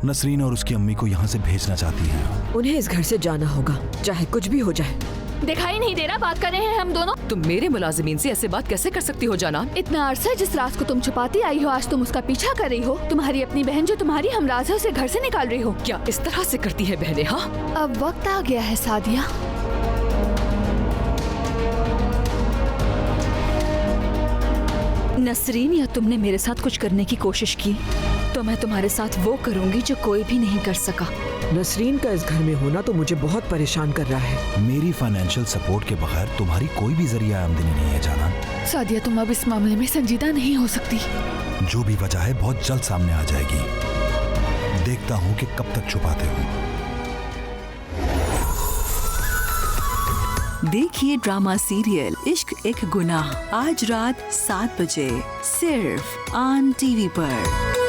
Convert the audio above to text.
नसरीन और उसकी अम्मी को यहाँ से भेजना चाहती हैं। उन्हें इस घर से जाना होगा, चाहे कुछ भी हो जाए। दिखाई नहीं दे रहा बात कर रहे हैं हम दोनों। तुम मेरे मुलाजिमीन से ऐसे बात कैसे कर सकती हो जाना? इतना अरसा जिस राज को तुम छुपाती आई हो, आज तुम उसका पीछा कर रही हो। तुम्हारी अपनी बहन जो तुम्हारी हमराज है, उसे घर से निकाल रही हो। क्या इस तरह से करती है बहनें? हाँ, अब वक्त आ गया है सादिया। नसरीन, या तुमने मेरे साथ कुछ करने की कोशिश की तो मैं तुम्हारे साथ वो करूंगी जो कोई भी नहीं कर सका। नसरीन का इस घर में होना तो मुझे बहुत परेशान कर रहा है। मेरी फाइनेंशियल सपोर्ट के बगैर तुम्हारी कोई भी जरिया आमदनी नहीं है जाना। सादिया, तुम अब इस मामले में संजीदा नहीं हो सकती। जो भी वजह है बहुत जल्द सामने आ जाएगी। देखता हूँ कि कब तक छुपाते हो। देखिए ड्रामा सीरियल इश्क एक गुनाह आज रात 7 बजे सिर्फ ऑन टीवी पर।